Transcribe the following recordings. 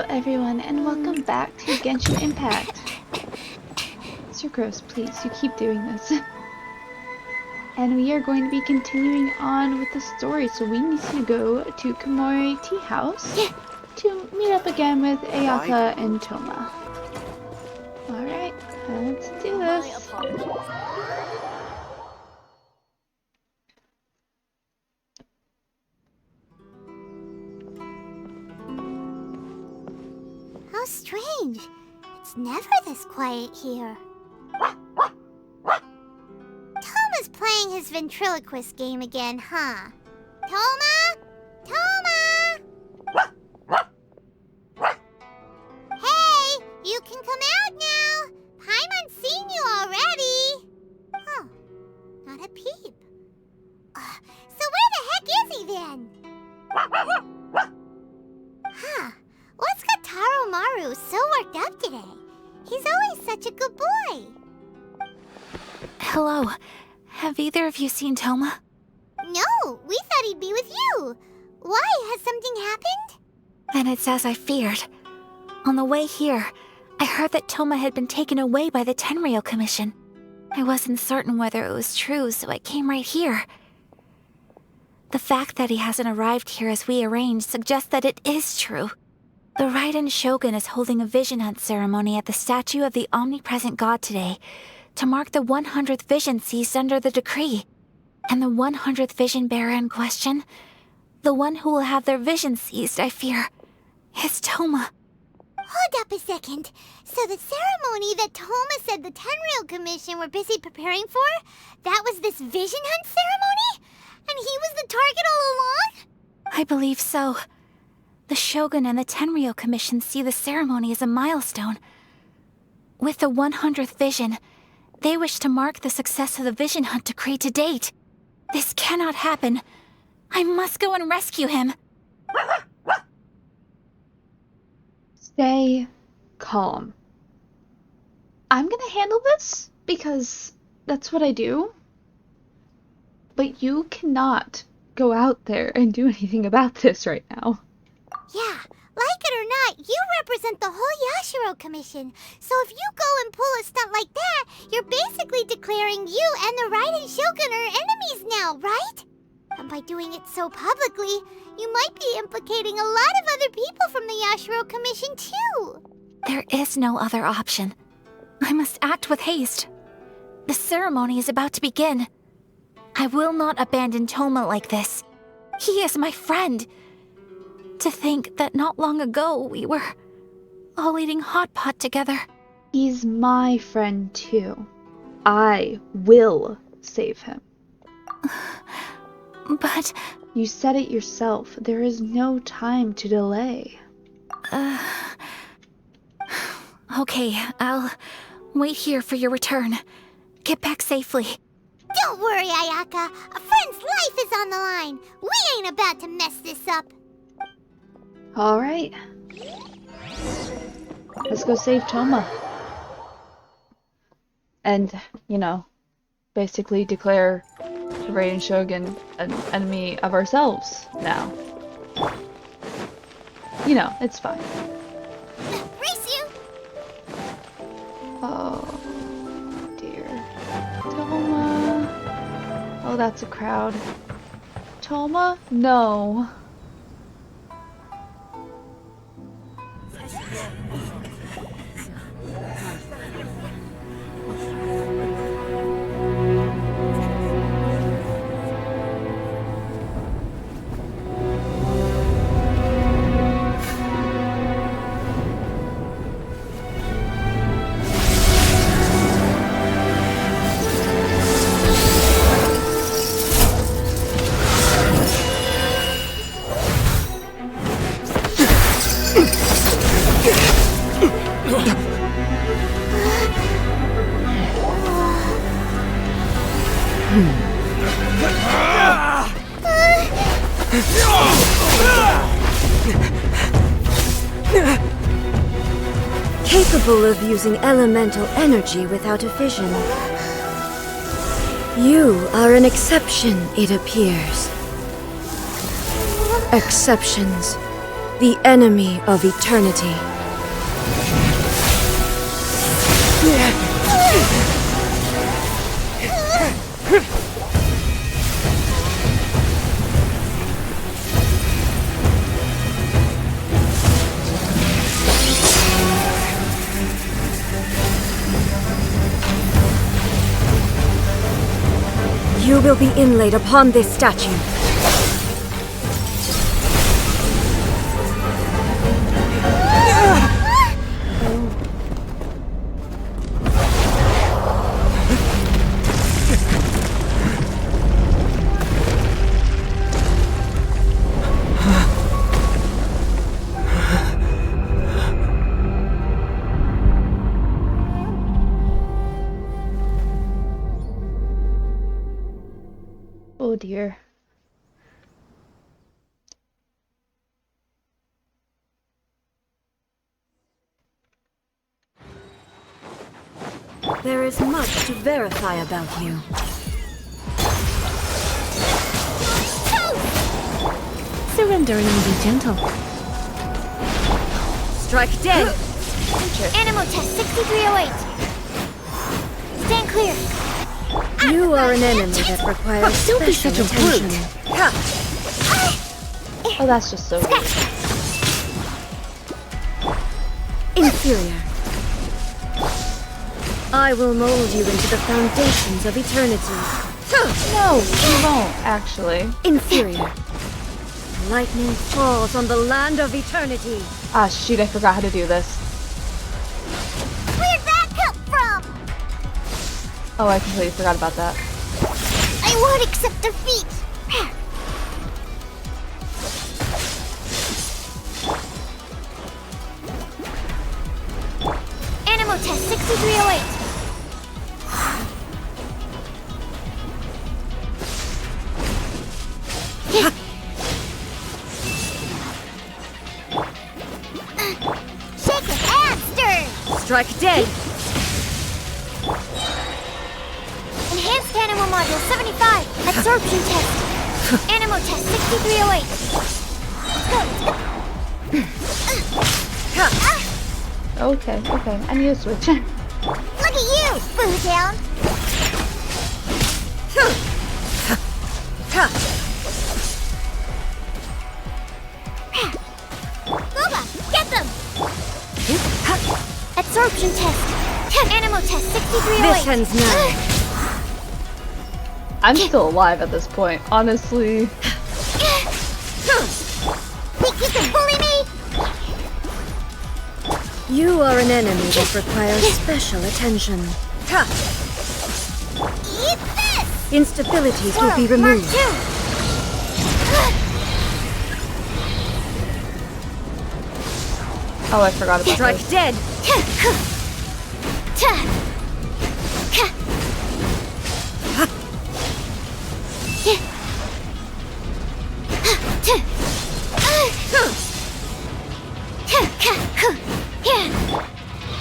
everyone, and welcome back to Genshin Impact. Mr. Gross, please, you keep doing this. And we are going to be continuing on with the story, so we need to go to Komori Tea House to meet up again with Ayaka and Thoma. Alright, let's do this. How strange. It's never this quiet here. Thoma's playing his ventriloquist game again, huh? Thoma? Thoma! Hey, you can come out now. Paimon's seen you already. Oh, not a peep. So where the heck is he then? Huh. What's got Taro Maru so worked up today? He's always such a good boy. Hello. Have either of you seen Thoma? No, we thought he'd be with you. Why? Has something happened? Then it's as I feared. On the way here, I heard that Thoma had been taken away by the Tenryou Commission. I wasn't certain whether it was true, so I came right here. The fact that he hasn't arrived here as we arranged suggests that it is true. The Raidon Shogun is holding a vision hunt ceremony at the statue of the omnipresent god today to mark the 100th vision seized under the decree. And the 100th vision bearer in question, the one who will have their vision seized, I fear, is Thoma. Hold up a second. So the ceremony that Thoma said the Tenryou Commission were busy preparing for, that was this vision hunt ceremony? And he was the target all along? I believe so. The Shogun and the Tenryou Commission see the ceremony as a milestone. With the 100th vision, they wish to mark the success of the vision hunt decree to date. This cannot happen. I must go and rescue him. Stay calm. I'm gonna handle this because that's what I do. But you cannot go out there and do anything about this right now. Yeah, like it or not, you represent the whole Yashiro Commission. So if you go and pull a stunt like that, you're basically declaring you and the Raidon Shogun are enemies now, right? And by doing it so publicly, you might be implicating a lot of other people from the Yashiro Commission too. There is no other option. I must act with haste. The ceremony is about to begin. I will not abandon Thoma like this. He is my friend. To think that not long ago we were all eating hot pot together. He's my friend too. I will save him. But... You said it yourself. There is no time to delay. Okay, I'll wait here for your return. Get back safely. Don't worry, Ayaka. A friend's life is on the line. We ain't about to mess this up. Alright. Let's go save Thoma. And, you know, basically declare the Raidon Shogun an enemy of ourselves now. You know, it's fine. Race you! Oh, dear. Thoma. Oh, that's a crowd. Thoma? No. Capable of using elemental energy without a vision. You are an exception, it appears. Exceptions The enemy of eternity. You will be inlaid upon this statue. Oh dear. There is much to verify about you. Surrendering and be gentle. Strike dead! Animal test 6308. Stand clear. You are an enemy that requires Don't be special such a brute. attention. Oh, that's just so weird. Inferior. I will mold you into the foundations of eternity. No, you won't, actually. Inferior. Lightning falls on the land of eternity. Ah, shoot, I forgot how to do this. Where'd that come from? Oh, I completely forgot about that. I won't accept defeat. Animal test 6308. Shake it and stir. Strike dead! Enhanced animal module 75. Absorption test. Animal test 6308. Let's go. Okay, I need to switch. Look at you, Boo Town. Booba, get them. Absorption test. Animal test 6308. This ends now. I'm still alive at this point, honestly. Think you can bully me? You are an enemy that requires special attention. Eat this. Instabilities will be World Mark removed. II. Oh, I forgot about Strike this. dead!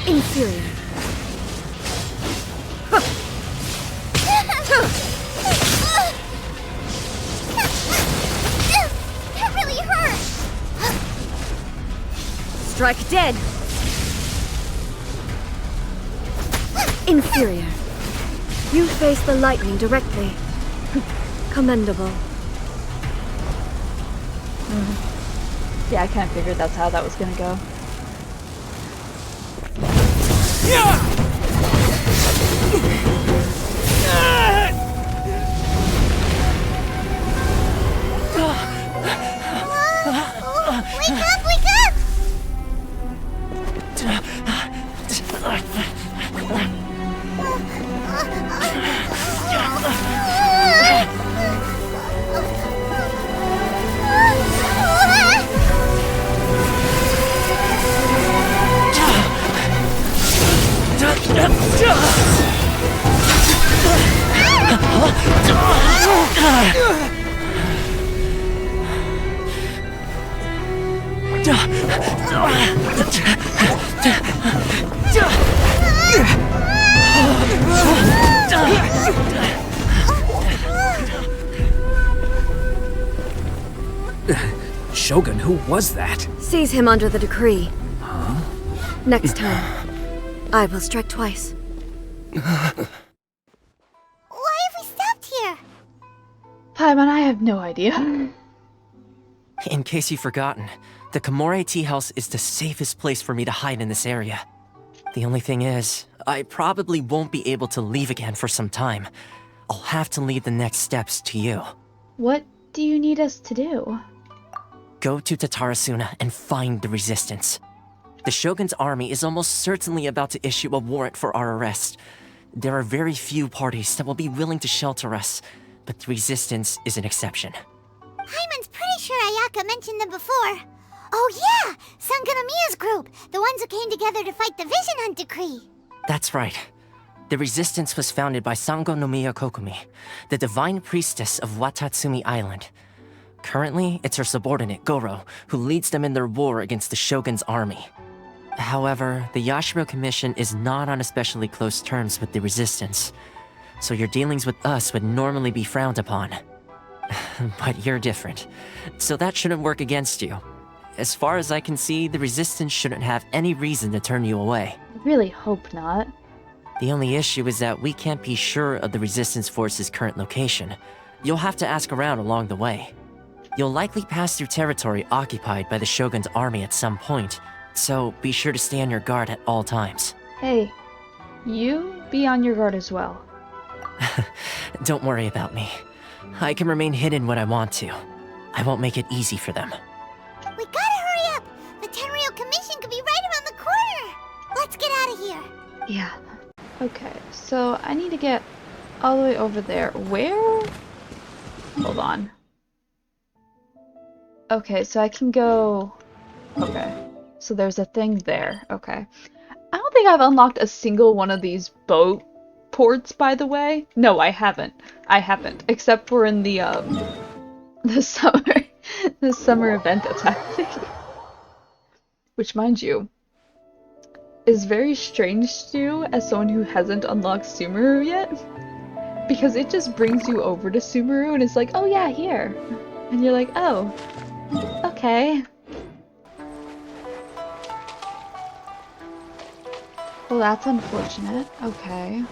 Inferior. That really hurt. Strike dead! Inferior. You face the lightning directly. Commendable. Yeah, I kind of figured that's how that was gonna go. Wake up, wake up! Shogun, who was that? Seize him under the decree. Huh? Next time, I will strike twice. Why have we stopped here? Paimon, I have no idea. In case you've forgotten, the Komore Tea House is the safest place for me to hide in this area. The only thing is, I probably won't be able to leave again for some time. I'll have to leave the next steps to you. What do you need us to do? Go to Tatarasuna and find the resistance. The Shogun's army is almost certainly about to issue a warrant for our arrest. There are very few parties that will be willing to shelter us, but the resistance is an exception. Hyman's pretty sure Ayaka mentioned them before. Oh yeah! Sangonomiya's group! The ones who came together to fight the Vision Hunt Decree! That's right. The resistance was founded by Sangonomiya Kokumi, the divine priestess of Watatsumi Island. Currently, it's her subordinate, Goro, who leads them in their war against the Shogun's army. However, the Yashiro Commission is not on especially close terms with the resistance, so your dealings with us would normally be frowned upon. But you're different, so that shouldn't work against you. As far as I can see, the resistance shouldn't have any reason to turn you away. I really hope not. The only issue is that we can't be sure of the resistance force's current location. You'll have to ask around along the way. You'll likely pass through territory occupied by the Shogun's army at some point, so be sure to stay on your guard at all times. Hey, you be on your guard as well. Don't worry about me. I can remain hidden when I want to. I won't make it easy for them. We gotta hurry up! The Tenryou Commission could be right around the corner! Let's get out of here! Yeah. Okay, so I need to get all the way over there. Where? Hold on. Okay, so I can go... Okay. So there's a thing there. Okay. I don't think I've unlocked a single one of these boat ports, by the way. No, I haven't. I haven't. Except for in the summer event that's happening. Which, mind you, is very strange to do as someone who hasn't unlocked Sumeru yet. Because it just brings you over to Sumeru and it's like, oh yeah, here. And you're like, oh, okay. Well, that's unfortunate. Okay.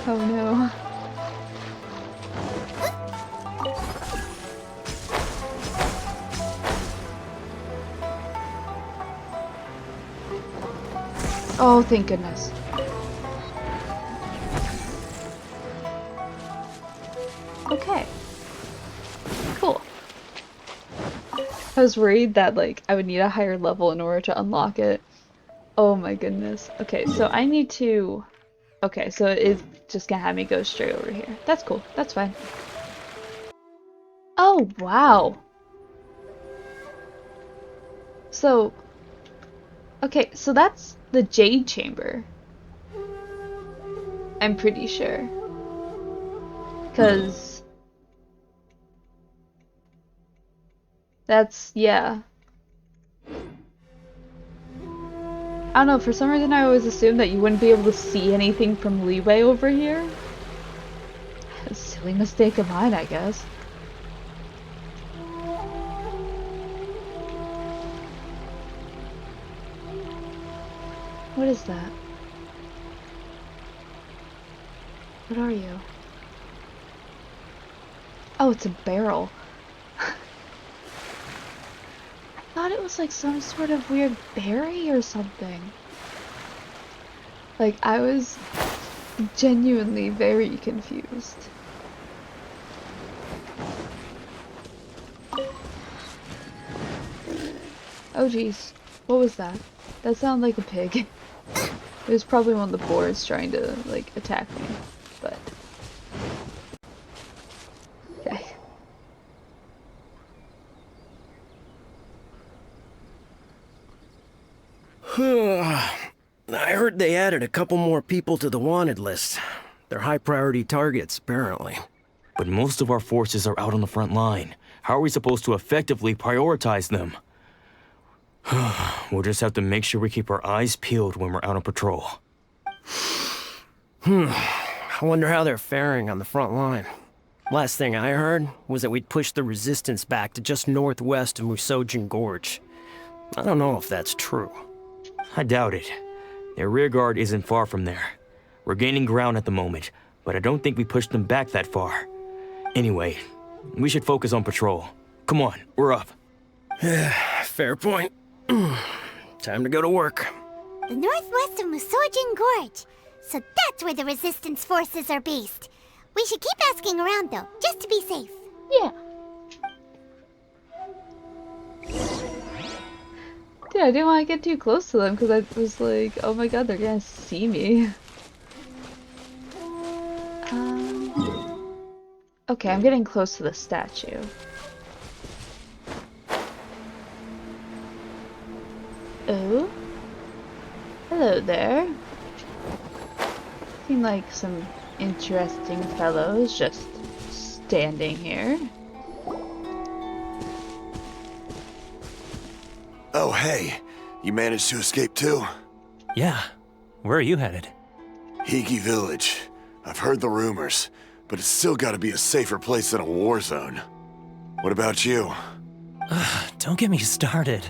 Oh no. Oh, thank goodness. Okay. Cool. I was worried that, like, I would need a higher level in order to unlock it. Oh my goodness. Okay, so I need to... Okay, so it's just gonna have me go straight over here. That's cool. That's fine. Oh, wow. So... Okay, so that's the Jade Chamber. I'm pretty sure. Because... That's... yeah. I don't know, for some reason I always assumed that you wouldn't be able to see anything from Leeway over here. A silly mistake of mine, I guess. What is that? What are you? Oh, it's a barrel. I thought it was like some sort of weird berry or something. Like, I was genuinely very confused. Oh jeez, what was that? That sounded like a pig. It was probably one of the boars trying to, like, attack me, but... Okay. I heard they added a couple more people to the wanted list. They're high priority targets, apparently. But most of our forces are out on the front line. How are we supposed to effectively prioritize them? We'll just have to make sure we keep our eyes peeled when we're out on patrol. I wonder how they're faring on the front line. Last thing I heard was that we'd pushed the resistance back to just northwest of Musojin Gorge. I don't know if that's true. I doubt it. Their rearguard isn't far from there. We're gaining ground at the moment, but I don't think we pushed them back that far. Anyway, we should focus on patrol. Come on, we're up. Fair point. Time to go to work. The northwest of Musojin Gorge. So that's where the resistance forces are based. We should keep asking around though, just to be safe. Yeah. Dude, I didn't want to get too close to them because I was like, oh my god, they're gonna see me. Okay, I'm getting close to the statue. Oh? Hello there. Seem like some interesting fellows just standing here. Oh, hey. You managed to escape too? Yeah. Where are you headed? Higi Village. I've heard the rumors, but it's still gotta be a safer place than a war zone. What about you? Don't get me started.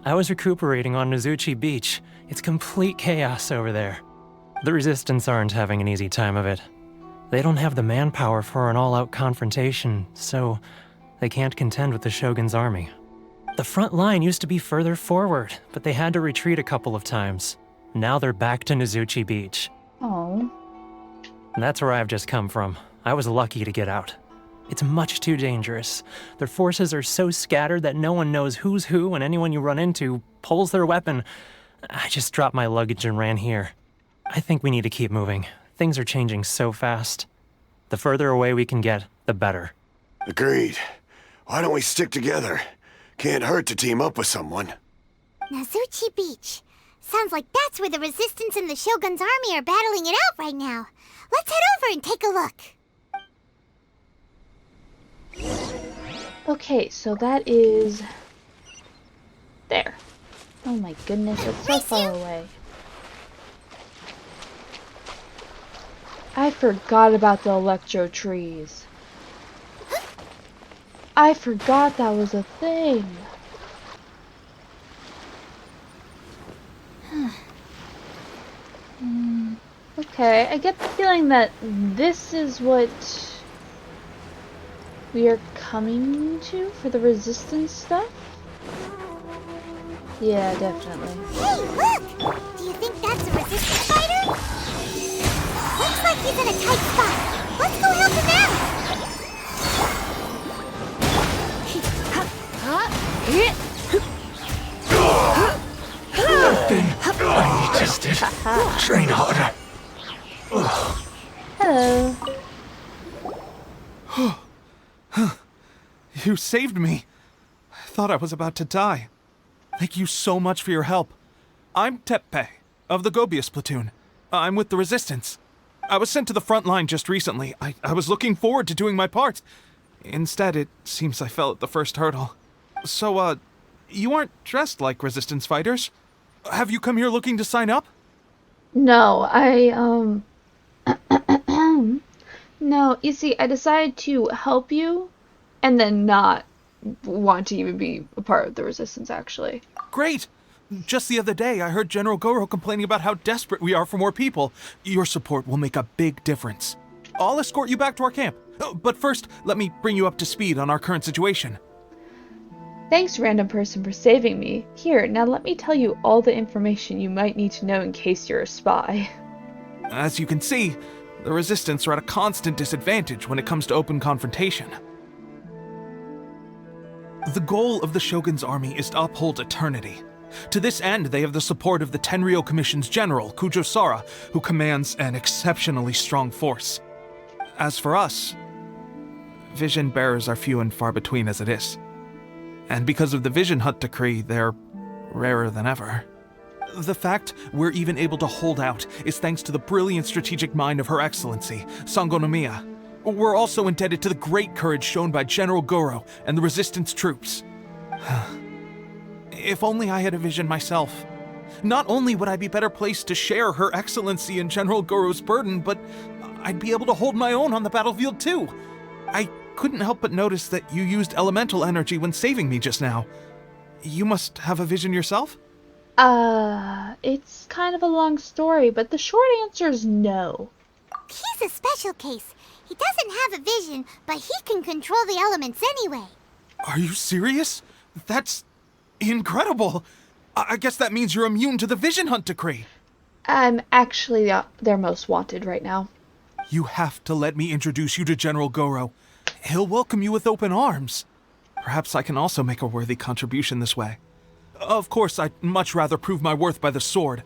I was recuperating on Nozuchi Beach. It's complete chaos over there. The Resistance aren't having an easy time of it. They don't have the manpower for an all-out confrontation, so they can't contend with the Shogun's army. The front line used to be further forward, but they had to retreat a couple of times. Now they're back to Nozuchi Beach. Oh. That's where I've just come from. I was lucky to get out. It's much too dangerous. Their forces are so scattered that no one knows who's who, and anyone you run into pulls their weapon. I just dropped my luggage and ran here. I think we need to keep moving. Things are changing so fast. The further away we can get, the better. Agreed. Why don't we stick together? Can't hurt to team up with someone. Nozuchi Beach. Sounds like that's where the Resistance and the Shogun's army are battling it out right now. Let's head over and take a look. Okay, so that is... there. Oh my goodness, it's so far away. I forgot about the electro trees. I forgot that was a thing. Okay, I get the feeling that this is what we are coming to for the resistance stuff. Yeah, definitely. Hey, look! Do you think that's a resistance fighter? Looks like he's in a tight spot. Let's go help him out! I just did. Train harder. Hello. You saved me. I thought I was about to die. Thank you so much for your help. I'm Teppei, of the Gobius platoon. I'm with the Resistance. I was sent to the front line just recently. I was looking forward to doing my part. Instead, it seems I fell at the first hurdle. So, you aren't dressed like Resistance fighters? Have you come here looking to sign up? No, no, you see, I decided to help you and then not want to even be a part of the Resistance, actually. Great! Just the other day, I heard General Goro complaining about how desperate we are for more people. Your support will make a big difference. I'll escort you back to our camp. But first, let me bring you up to speed on our current situation. Thanks, random person, for saving me. Here, now let me tell you all the information you might need to know in case you're a spy. As you can see, the Resistance are at a constant disadvantage when it comes to open confrontation. The goal of the Shogun's army is to uphold eternity. To this end, they have the support of the Tenryou Commission's general, Kujosara, who commands an exceptionally strong force. As for us, vision bearers are few and far between as it is. And because of the Vision Hut decree, they're rarer than ever. The fact we're even able to hold out is thanks to the brilliant strategic mind of Her Excellency, Sango Nomiya. We're also indebted to the great courage shown by General Goro and the Resistance troops. If only I had a vision myself. Not only would I be better placed to share Her Excellency and General Goro's burden, but I'd be able to hold my own on the battlefield too. I couldn't help but notice that you used elemental energy when saving me just now. You must have a vision yourself? It's kind of a long story, but the short answer is no. He's a special case. He doesn't have a vision, but he can control the elements anyway. Are you serious? That's incredible. I guess that means you're immune to the Vision Hunt decree. I'm actually their most wanted right now. You have to let me introduce you to General Goro. He'll welcome you with open arms. Perhaps I can also make a worthy contribution this way. Of course, I'd much rather prove my worth by the sword.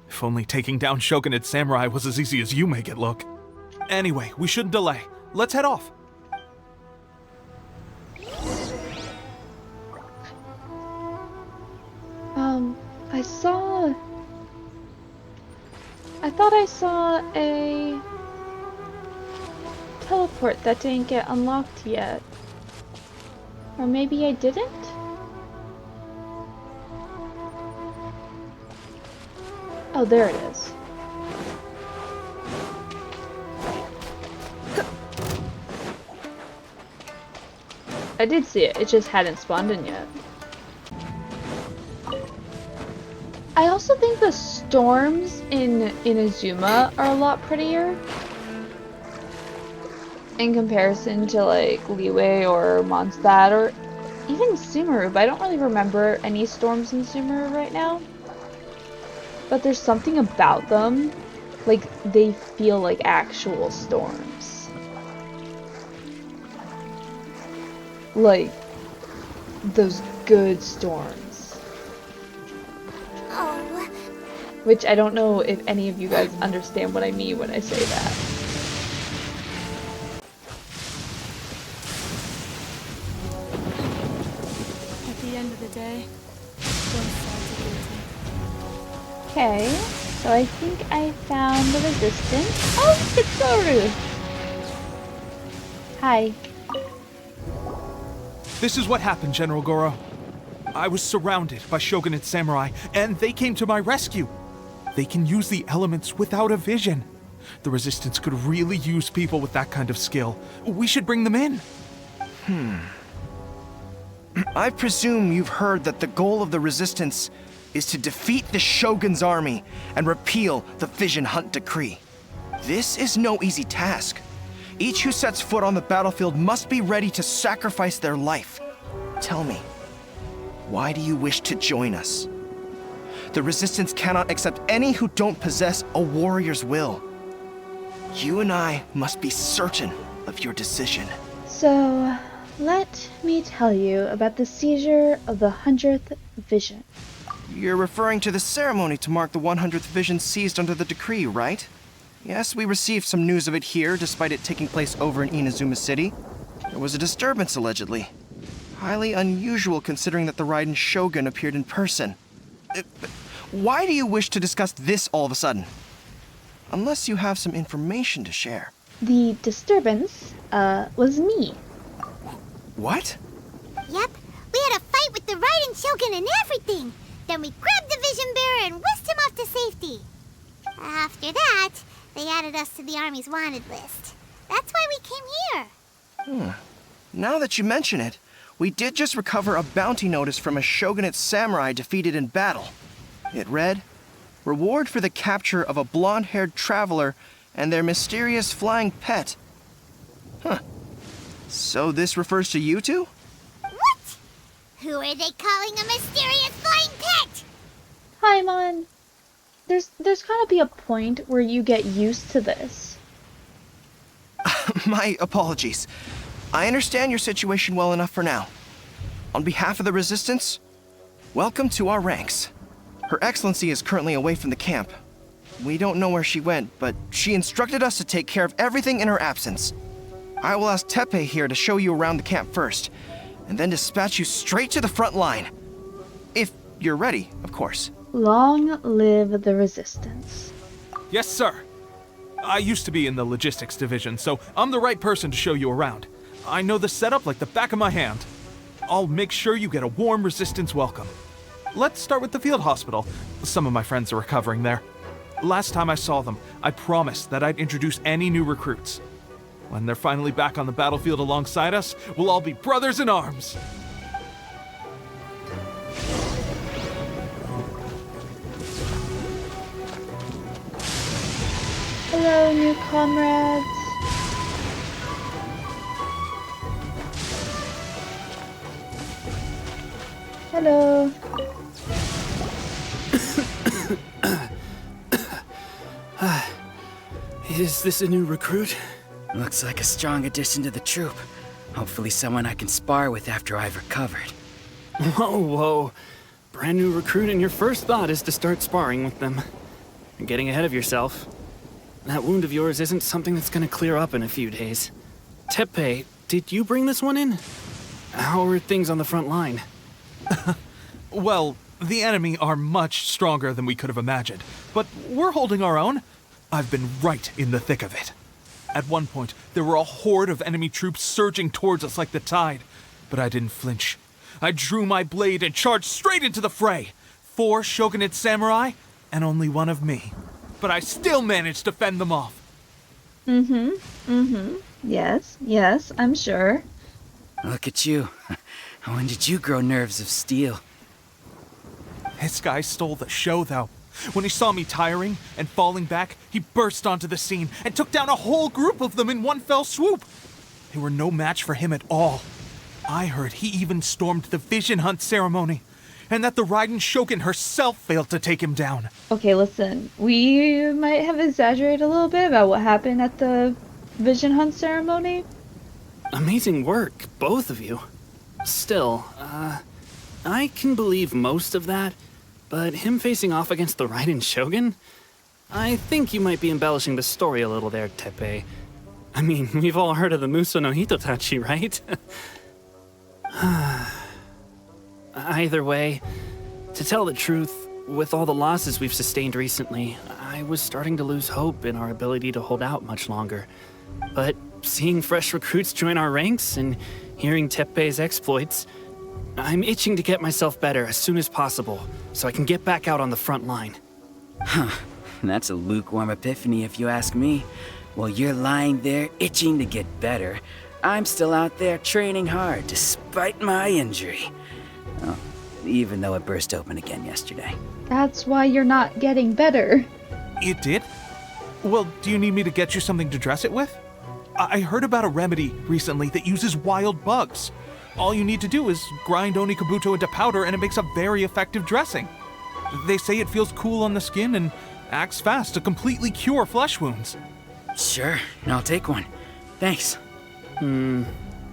If only taking down Shogunate Samurai was as easy as you make it look. Anyway, we shouldn't delay. Let's head off. I thought I saw a teleport that didn't get unlocked yet. Or maybe I didn't? Oh, there it is. I did see it, it just hadn't spawned in yet. I also think the storms in Inazuma are a lot prettier in comparison to like Liyue or Mondstadt or even Sumeru, but I don't really remember any storms in Sumeru right now. But there's something about them, like they feel like actual storms. Like those good storms. Oh. Which I don't know if any of you guys understand what I mean when I say that. At the end of the day, both sides are guilty. Okay, so I think I found the resistance. Oh, it's Soru! Hi. This is what happened, General Goro. I was surrounded by Shogunate Samurai, and they came to my rescue. They can use the elements without a vision. The Resistance could really use people with that kind of skill. We should bring them in. I presume you've heard that the goal of the Resistance is to defeat the Shogun's army and repeal the Vision Hunt decree. This is no easy task. Each who sets foot on the battlefield must be ready to sacrifice their life. Tell me, why do you wish to join us? The Resistance cannot accept any who don't possess a warrior's will. You and I must be certain of your decision. So, let me tell you about the seizure of the 100th Vision. You're referring to the ceremony to mark the 100th Vision seized under the decree, right? Yes, we received some news of it here, despite it taking place over in Inazuma City. There was a disturbance, allegedly. Highly unusual considering that the Raidon Shogun appeared in person. Why do you wish to discuss this all of a sudden? Unless you have some information to share. The disturbance, was me. What? Yep, we had a fight with the Raidon Shogun and everything. Then we grabbed the Vision Bearer and whisked him off to safety. After that, they added us to the Army's wanted list. That's why we came here. Now that you mention it, we did just recover a bounty notice from a Shogunate samurai defeated in battle. It read, "Reward for the capture of a blonde-haired traveler and their mysterious flying pet." So this refers to you two? What? Who are they calling a mysterious flying pet? Hi, Mon. There's gotta be a point where you get used to this. My apologies. I understand your situation well enough for now. On behalf of the Resistance, welcome to our ranks. Her Excellency is currently away from the camp. We don't know where she went, but she instructed us to take care of everything in her absence. I will ask Teppei here to show you around the camp first, and then dispatch you straight to the front line. If you're ready, of course. Long live the Resistance. Yes, sir. I used to be in the logistics division, so I'm the right person to show you around. I know the setup like the back of my hand. I'll make sure you get a warm Resistance welcome. Let's start with the field hospital. Some of my friends are recovering there. Last time I saw them, I promised that I'd introduce any new recruits. When they're finally back on the battlefield alongside us, we'll all be brothers in arms. Hello, new comrades. Hello. Is this a new recruit? Looks like a strong addition to the troop. Hopefully someone I can spar with after I've recovered. Whoa, whoa. Brand new recruit and your first thought is to start sparring with them. You're getting ahead of yourself. That wound of yours isn't something that's gonna clear up in a few days. Teppei, did you bring this one in? How are things on the front line? Well, the enemy are much stronger than we could have imagined, but we're holding our own. I've been right in the thick of it. At one point, there were a horde of enemy troops surging towards us like the tide, but I didn't flinch. I drew my blade and charged straight into the fray. 4 shogunate samurai, and only one of me. But I still managed to fend them off. Yes, I'm sure. Look at you. When did you grow nerves of steel? This guy stole the show, though. When he saw me tiring and falling back, he burst onto the scene and took down a whole group of them in one fell swoop. They were no match for him at all. I heard he even stormed the vision hunt ceremony, and that the Raidon Shogun herself failed to take him down. Okay, listen. We might have exaggerated a little bit about what happened at the vision hunt ceremony. Amazing work, both of you. Still, I can believe most of that, but him facing off against the Raidon Shogun? I think you might be embellishing the story a little there, Teppei. I mean, we've all heard of the Muso no Hitotachi, right? Either way, to tell the truth, with all the losses we've sustained recently, I was starting to lose hope in our ability to hold out much longer. But seeing fresh recruits join our ranks and hearing Teppei's exploits, I'm itching to get myself better as soon as possible, so I can get back out on the front line. Huh. That's a lukewarm epiphany if you ask me. While you're lying there itching to get better, I'm still out there training hard despite my injury. Oh, even though it burst open again yesterday. That's why you're not getting better. It did? Well, do you need me to get you something to dress it with? I heard about a remedy recently that uses wild bugs. All you need to do is grind Onikabuto into powder and it makes a very effective dressing. They say it feels cool on the skin and acts fast to completely cure flesh wounds. Sure, I'll take one. Thanks.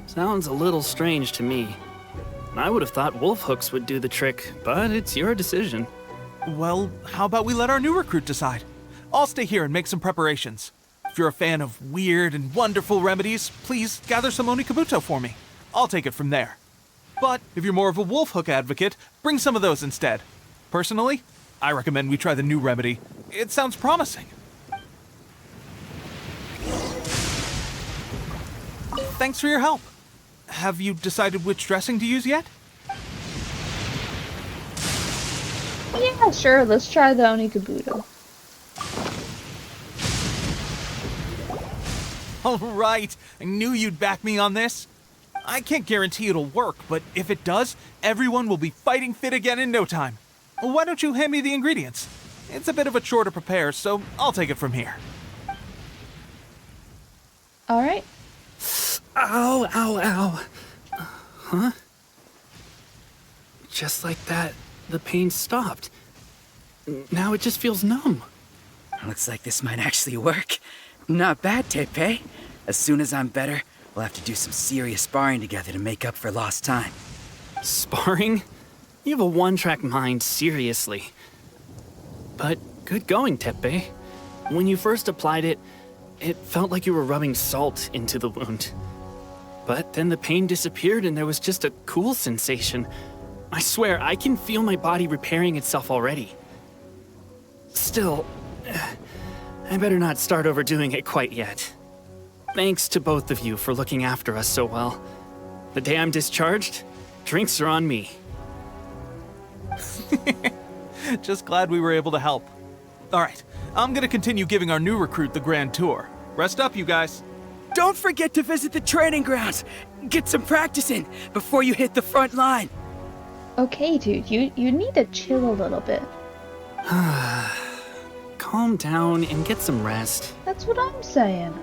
Sounds a little strange to me. I would have thought wolf hooks would do the trick, but it's your decision. Well, how about we let our new recruit decide? I'll stay here and make some preparations. If you're a fan of weird and wonderful remedies, please gather some Onikabuto for me. I'll take it from there. But if you're more of a wolf hook advocate, bring some of those instead. Personally, I recommend we try the new remedy. It sounds promising. Thanks for your help. Have you decided which dressing to use yet? Yeah, sure. Let's try the Onikabuto. All right. I knew you'd back me on this. I can't guarantee it'll work, but if it does, everyone will be fighting fit again in no time. Why don't you hand me the ingredients? It's a bit of a chore to prepare, so I'll take it from here. Alright. Ow, ow, ow. Huh? Just like that, the pain stopped. Now it just feels numb. Looks like this might actually work. Not bad, Teppei. As soon as I'm better, we'll have to do some serious sparring together to make up for lost time. Sparring? You have a one-track mind, seriously. But good going, Teppei. When you first applied it, it felt like you were rubbing salt into the wound. But then the pain disappeared and there was just a cool sensation. I swear, I can feel my body repairing itself already. Still, I better not start overdoing it quite yet. Thanks to both of you for looking after us so well. The day I'm discharged, drinks are on me. Just glad we were able to help. All right, I'm gonna continue giving our new recruit the grand tour. Rest up, you guys. Don't forget to visit the training grounds. Get some practice in before you hit the front line. Okay, dude, you need to chill a little bit. Calm down and get some rest. That's what I'm saying.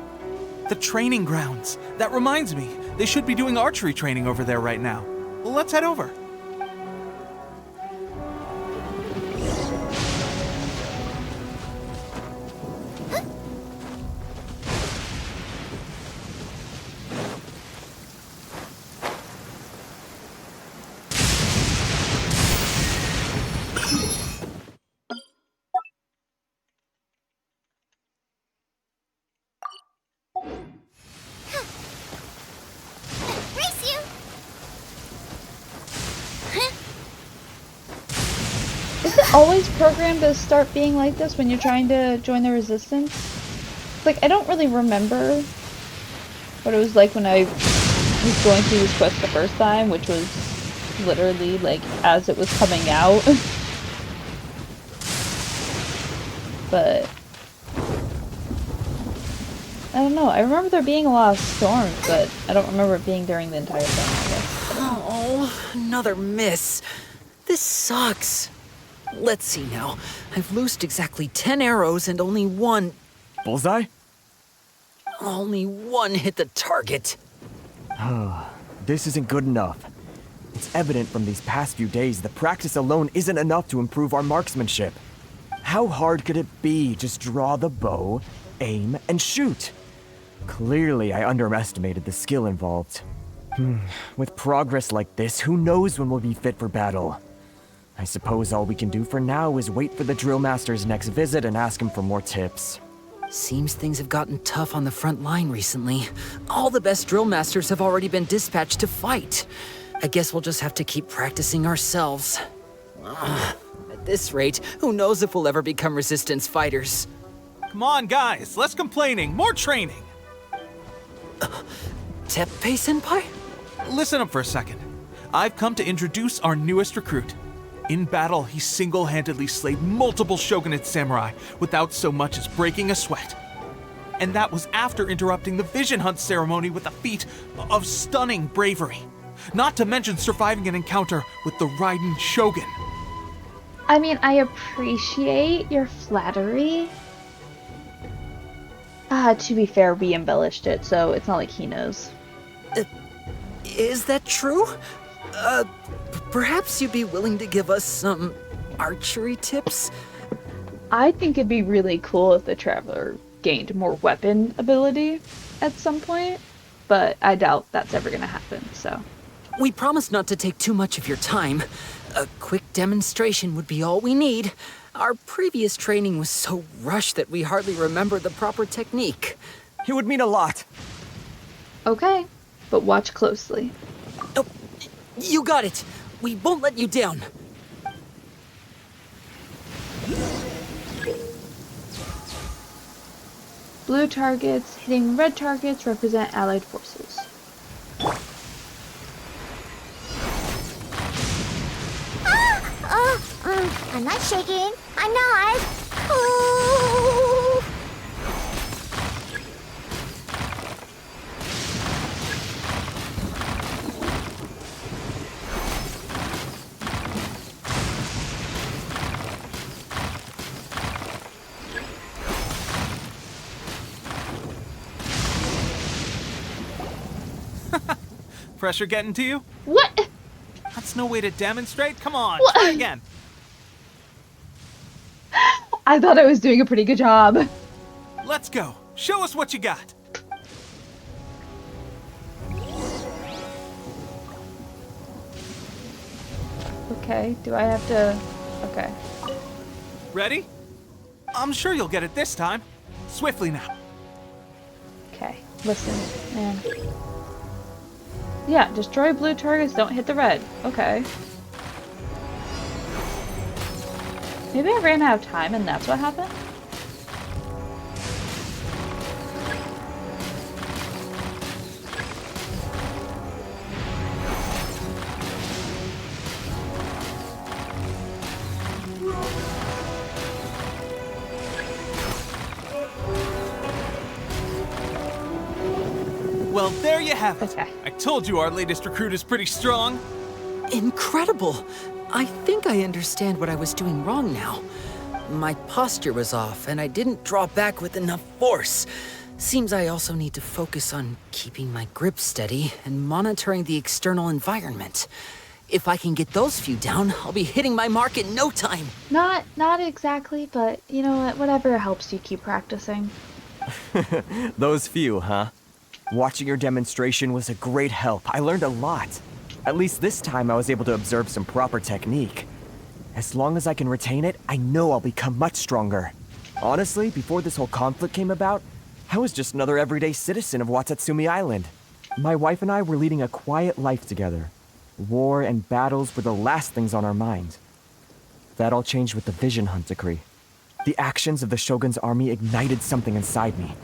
The training grounds. That reminds me, they should be doing archery training over there right now. Well, let's head over. Race you! Is it always programmed to start being like this when you're trying to join the resistance? Like, I don't really remember what it was like when I was going through this quest the first time, which was literally, like, as it was coming out. But I don't know. I remember there being a lot of storms, but I don't remember it being during the entire thing, I guess. Oh, another miss. This sucks. Let's see now. I've loosed exactly 10 arrows and only one Bullseye? hit the target. This isn't good enough. It's evident from these past few days that practice alone isn't enough to improve our marksmanship. How hard could it be? Just draw the bow, aim, and shoot. Clearly, I underestimated the skill involved. With progress like this, who knows when we'll be fit for battle? I suppose all we can do for now is wait for the drill master's next visit and ask him for more tips. Seems things have gotten tough on the front line recently. All the best drill masters have already been dispatched to fight. I guess we'll just have to keep practicing ourselves. At this rate, who knows if we'll ever become resistance fighters. Come on, guys, less complaining, more training. Teppei-senpai? Listen up for a second. I've come to introduce our newest recruit. In battle, he single-handedly slayed multiple shogunate samurai without so much as breaking a sweat. And that was after interrupting the vision hunt ceremony with a feat of stunning bravery. Not to mention surviving an encounter with the Raidon Shogun. I mean, I appreciate your flattery. To be fair, we embellished it, so it's not like he knows. Is that true? Perhaps you'd be willing to give us some archery tips? I think it'd be really cool if the Traveler gained more weapon ability at some point, but I doubt that's ever gonna happen, so. We promise not to take too much of your time. A quick demonstration would be all we need. Our previous training was so rushed that we hardly remember the proper technique. It would mean a lot. Okay, but watch closely. Oh, you got it. We won't let you down. Blue targets hitting red targets represent allied forces. I'm not shaking. I'm not. Ooh. Pressure getting to you? What? That's no way to demonstrate. Come on, What? try again. I thought I was doing a pretty good job. Let's go. Show us what you got. Okay, do I have to... Okay. Ready? I'm sure you'll get it this time. Swiftly now. Okay, listen, man. Yeah, destroy blue targets, don't hit the red. Okay. Maybe I ran out of time and that's what happened? Well, there you have it. Okay. I told you our latest recruit is pretty strong. Incredible! I think I understand what I was doing wrong now. My posture was off, and I didn't draw back with enough force. Seems I also need to focus on keeping my grip steady and monitoring the external environment. If I can get those few down, I'll be hitting my mark in no time. Not exactly, but you know what? Whatever helps you keep practicing. Those few, huh? Watching your demonstration was a great help. I learned a lot. At least this time I was able to observe some proper technique. As long as I can retain it, I know I'll become much stronger. Honestly, before this whole conflict came about, I was just another everyday citizen of Watatsumi Island. My wife and I were leading a quiet life together. War and battles were the last things on our mind. That all changed with the Vision Hunt decree. The actions of the Shogun's army ignited something inside me.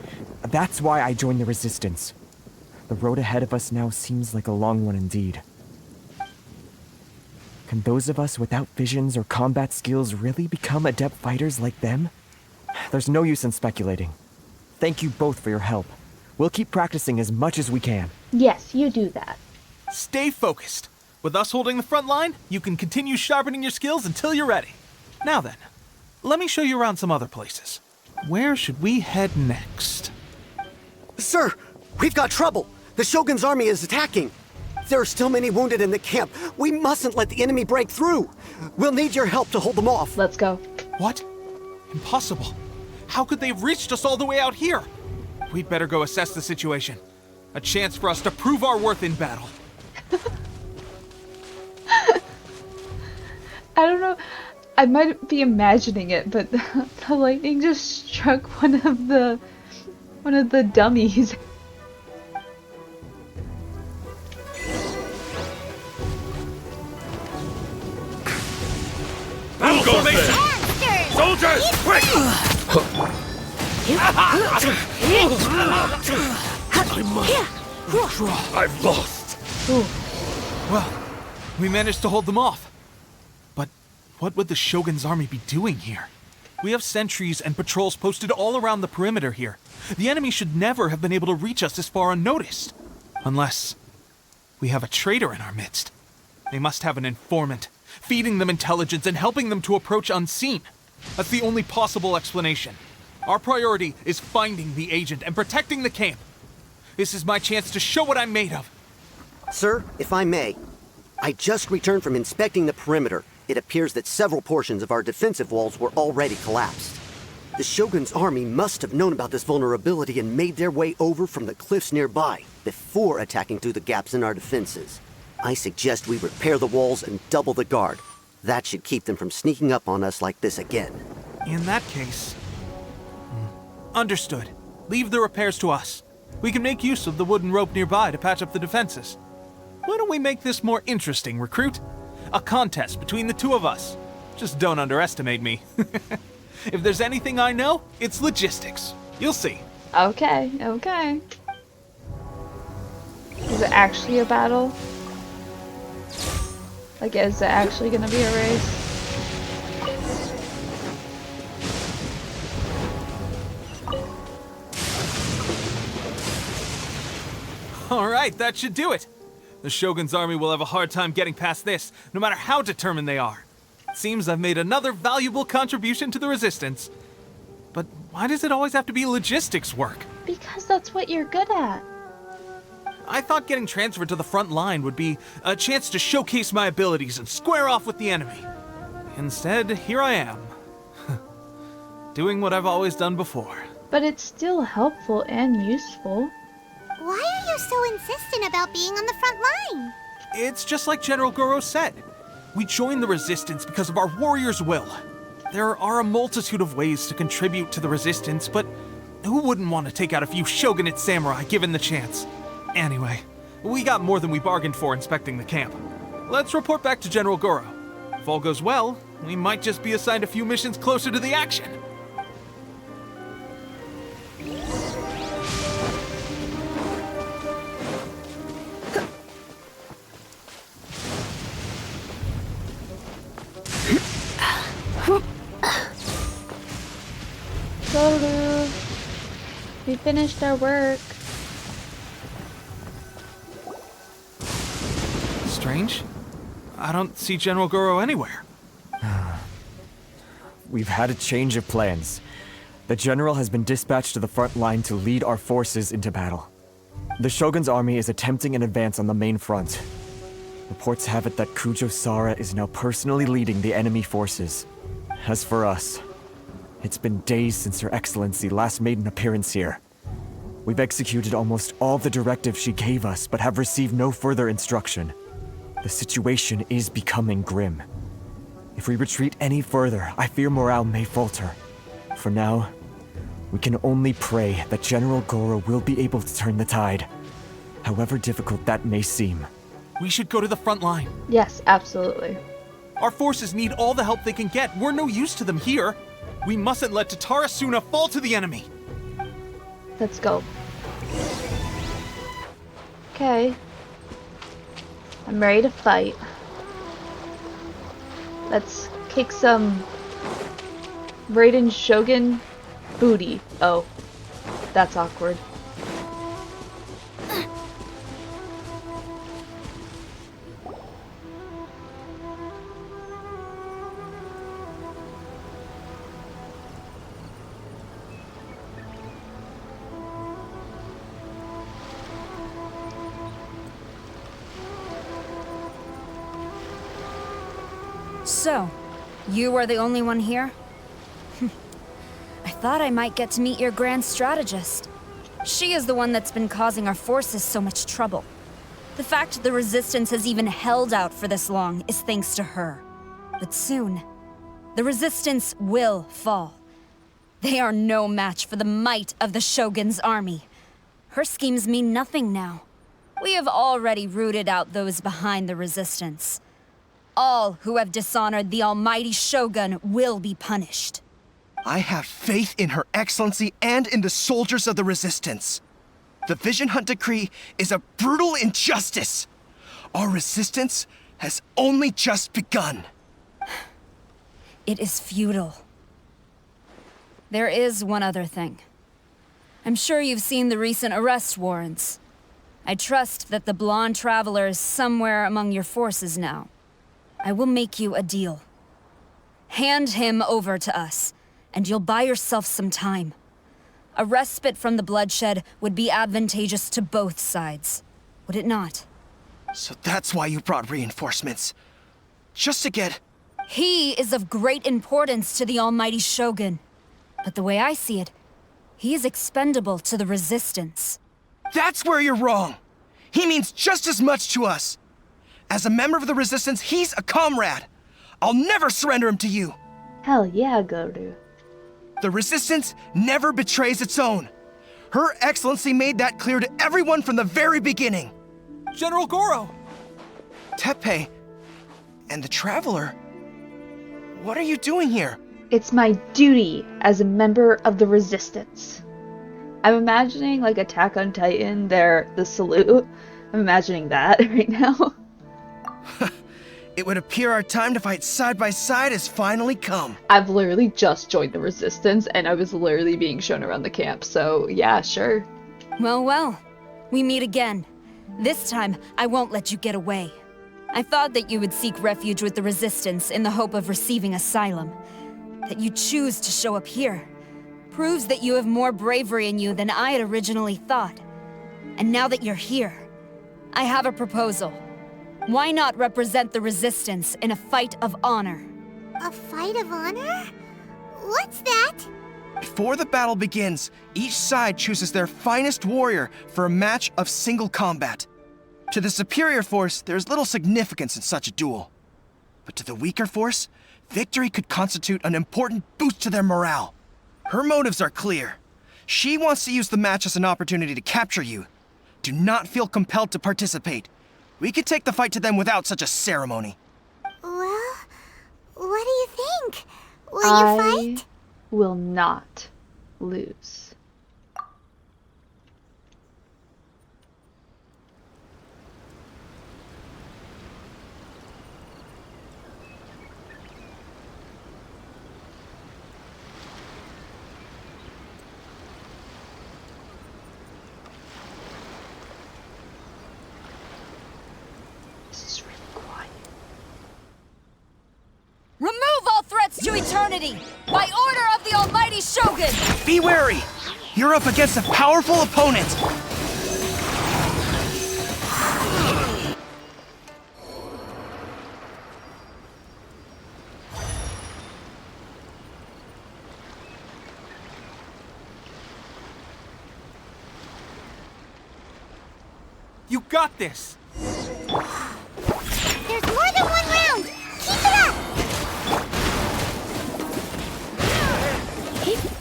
That's why I joined the resistance. The road ahead of us now seems like a long one indeed. Can those of us without visions or combat skills really become adept fighters like them? There's no use in speculating. Thank you both for your help. We'll keep practicing as much as we can. Yes, you do that. Stay focused. With us holding the front line, you can continue sharpening your skills until you're ready. Now then, let me show you around some other places. Where should we head next? Sir, we've got trouble. The Shogun's army is attacking. There are still many wounded in the camp. We mustn't let the enemy break through. We'll need your help to hold them off. Let's go. What? Impossible. How could they have reached us all the way out here? We'd better go assess the situation. A chance for us to prove our worth in battle. I don't know. I might be imagining it, but the lightning just struck one of the dummies. Battle formation! Soldiers, quick! I've lost. Well, we managed to hold them off. But what would the Shogun's army be doing here? We have sentries and patrols posted all around the perimeter here. The enemy should never have been able to reach us this far unnoticed. Unless we have a traitor in our midst. They must have an informant, feeding them intelligence and helping them to approach unseen. That's the only possible explanation. Our priority is finding the agent and protecting the camp. This is my chance to show what I'm made of. Sir, if I may, I just returned from inspecting the perimeter. It appears that several portions of our defensive walls were already collapsed. The Shogun's army must have known about this vulnerability and made their way over from the cliffs nearby before attacking through the gaps in our defenses. I suggest we repair the walls and double the guard. That should keep them from sneaking up on us like this again. In that case... Understood. Leave the repairs to us. We can make use of the wooden rope nearby to patch up the defenses. Why don't we make this more interesting, recruit? A contest between the two of us. Just don't underestimate me. If there's anything I know, it's logistics. You'll see. Okay, okay. Is it actually a battle? Like, is it actually gonna be a race? Alright, that should do it. The Shogun's army will have a hard time getting past this, no matter how determined they are. It seems I've made another valuable contribution to the resistance. But why does it always have to be logistics work? Because that's what you're good at. I thought getting transferred to the front line would be a chance to showcase my abilities and square off with the enemy. Instead, here I am. Doing what I've always done before. But it's still helpful and useful. Why are you so insistent about being on the front line? It's just like General Goro said. We joined the resistance because of our warrior's will. There are a multitude of ways to contribute to the resistance, but who wouldn't want to take out a few shogunate samurai given the chance? Anyway, we got more than we bargained for inspecting the camp. Let's report back to General Goro. If all goes well, we might just be assigned a few missions closer to the action. Goro, we finished our work. strange. I don't see General Goro anywhere. We've had a change of plans. The general has been dispatched to the front line to lead our forces into battle. The Shogun's army is attempting an advance on the main front. Reports have it that Kujo Sara is now personally leading the enemy forces. As for us, it's been days since Her Excellency last made an appearance here. We've executed almost all the directives she gave us, but have received no further instruction. The situation is becoming grim. If we retreat any further, I fear morale may falter. For now, we can only pray that General Goro will be able to turn the tide, however difficult that may seem. We should go to the front line. Yes, absolutely. Our forces need all the help they can get. We're no use to them here. We mustn't let Tatara Suna fall to the enemy. Let's go. Okay. I'm ready to fight. Let's kick some Raidon Shogun booty. Oh, that's awkward. So, you are the only one here? I thought I might get to meet your grand strategist. She is the one that's been causing our forces so much trouble. The fact the Resistance has even held out for this long is thanks to her. But soon, the Resistance will fall. They are no match for the might of the Shogun's army. Her schemes mean nothing now. We have already rooted out those behind the Resistance. All who have dishonored the almighty Shogun will be punished. I have faith in Her Excellency and in the soldiers of the Resistance. The Vision Hunt Decree is a brutal injustice. Our resistance has only just begun. It is futile. There is one other thing. I'm sure you've seen the recent arrest warrants. I trust that the blonde traveler is somewhere among your forces now. I will make you a deal. Hand him over to us, and you'll buy yourself some time. A respite from the bloodshed would be advantageous to both sides, would it not? So that's why you brought reinforcements. Just to get... He is of great importance to the almighty Shogun. But the way I see it, he is expendable to the Resistance. That's where you're wrong! He means just as much to us! As a member of the Resistance, he's a comrade! I'll never surrender him to you! Hell yeah, Goro. The Resistance never betrays its own. Her Excellency made that clear to everyone from the very beginning. General Goro! Teppei and the Traveler. What are you doing here? It's my duty as a member of the Resistance. I'm imagining like Attack on Titan, the salute. I'm imagining that right now. It would appear our time to fight side by side has finally come. I've literally just joined the Resistance, and I was literally being shown around the camp, so yeah, sure. Well, we meet again. This time, I won't let you get away. I thought that you would seek refuge with the Resistance in the hope of receiving asylum. That you choose to show up here proves that you have more bravery in you than I had originally thought. And now that you're here, I have a proposal. Why not represent the Resistance in a fight of honor? A fight of honor? What's that? Before the battle begins, each side chooses their finest warrior for a match of single combat. To the superior force, there's little significance in such a duel. But to the weaker force, victory could constitute an important boost to their morale. Her motives are clear. She wants to use the match as an opportunity to capture you. Do not feel compelled to participate. We could take the fight to them without such a ceremony. Well, what do you think? Will you fight? I will not lose. This is really eternity! By order of the Almighty Shogun! Be wary! You're up against a powerful opponent! You got this! There's more than one round!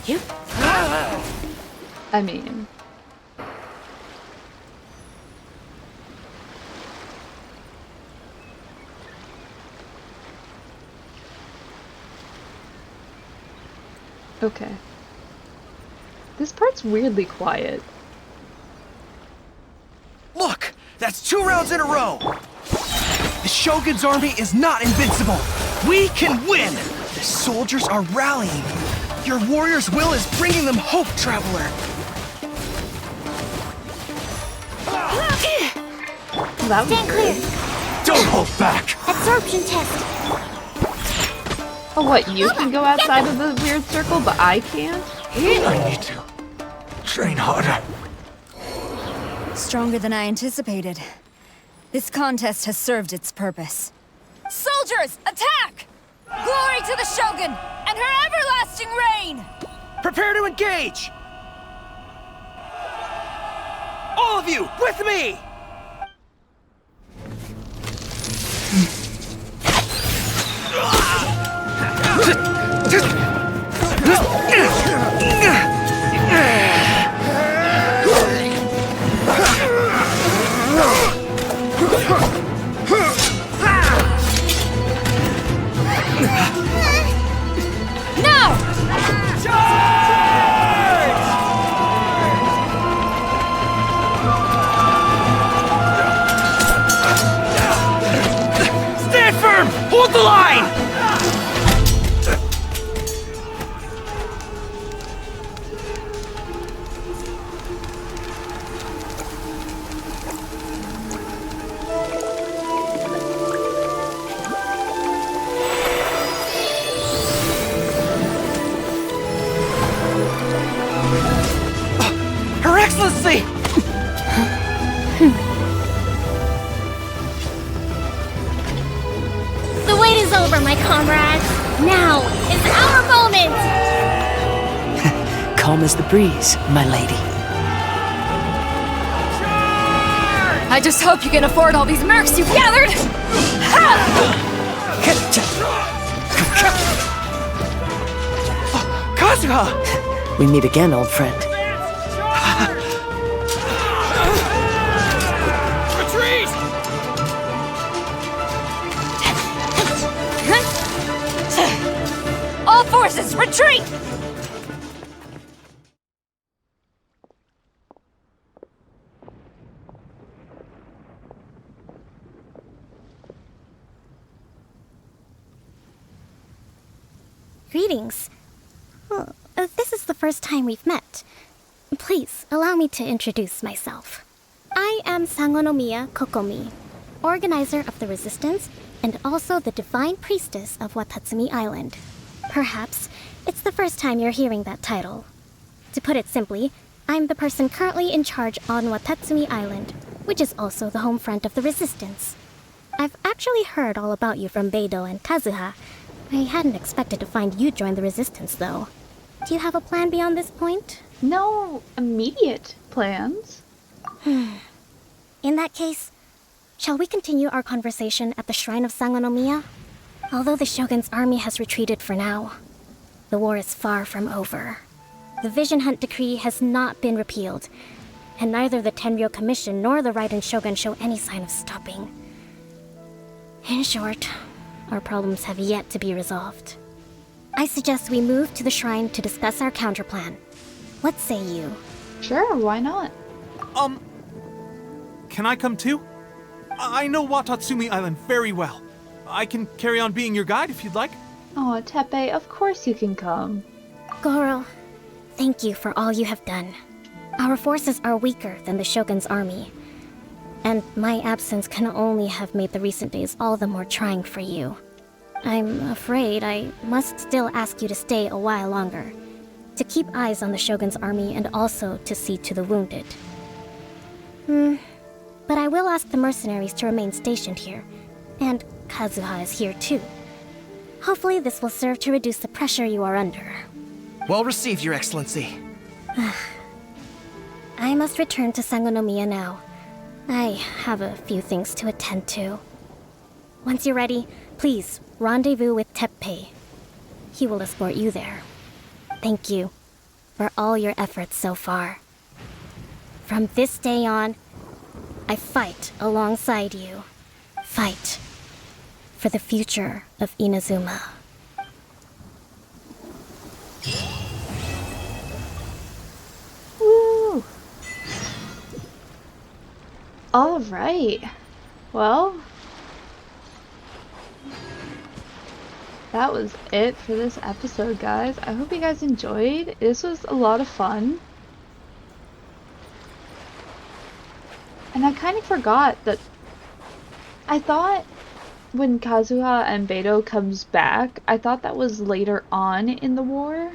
Keep it up! I mean... Okay. This part's weirdly quiet. Look! That's 2 rounds in a row! The Shogun's army is not invincible! We can win! The soldiers are rallying! Your warrior's will is bringing them hope, Traveler! That was Stand clear! Don't hold back! Absorption test! Oh, what? You can go outside of the weird circle, but I can't? I need to train harder. Stronger than I anticipated. This contest has served its purpose. Soldiers, attack! Glory to the Shogun and her everlasting reign! Prepare to engage! All of you, with me! Stand firm! Hold the line! Her Excellency! The wait is over, my comrades! Now is our moment! Calm as the breeze, my lady. I just hope you can afford all these mercs you've gathered! Kazuha! We meet again, old friend. Retreat! All forces, retreat! Greetings. Well, this is the first time we've met. Please, allow me to introduce myself. I am Sangonomiya Kokomi, organizer of the Resistance and also the Divine Priestess of Watatsumi Island. Perhaps it's the first time you're hearing that title. To put it simply, I'm the person currently in charge on Watatsumi Island, which is also the home front of the Resistance. I've actually heard all about you from Beidou and Kazuha. I hadn't expected to find you join the Resistance, though. Do you have a plan beyond this point? No immediate plans. In that case, shall we continue our conversation at the Shrine of Sangonomiya? Although the Shogun's army has retreated for now, the war is far from over. The Vision Hunt Decree has not been repealed, and neither the Tenryou Commission nor the Raidon Shogun show any sign of stopping. In short, our problems have yet to be resolved. I suggest we move to the shrine to discuss our counterplan. What say you? Sure, why not? Can I come too? I know Watatsumi Island very well. I can carry on being your guide if you'd like. Oh, Teppei, of course you can come. Goro, thank you for all you have done. Our forces are weaker than the Shogun's army, and my absence can only have made the recent days all the more trying for you. I'm afraid I must still ask you to stay a while longer, to keep eyes on the Shogun's army and also to see to the wounded. But I will ask the mercenaries to remain stationed here, and Kazuha is here too. Hopefully this will serve to reduce the pressure you are under. Well received, Your Excellency. I must return to Sangonomiya now. I have a few things to attend to. Once you're ready, please rendezvous with Teppei. He will escort you there. Thank you for all your efforts so far. From this day on, I fight alongside you. Fight for the future of Inazuma. Woo! Alright. Well, that was it for this episode, guys. I hope you guys enjoyed. This was a lot of fun. And I kind of forgot that I thought when Kazuha and Beidou comes back, I thought that was later on in the war.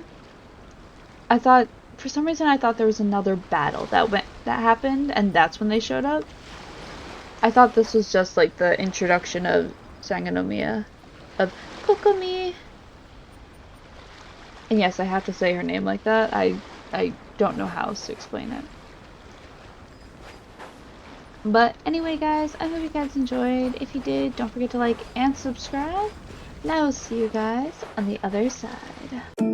For some reason I thought there was another battle that happened and that's when they showed up. I thought this was just like the introduction of Sangonomiya, of Kokomi. And yes, I have to say her name like that. I don't know how else to explain it. But anyway, guys, I hope you guys enjoyed. If you did, don't forget to like and subscribe. And I will see you guys on the other side.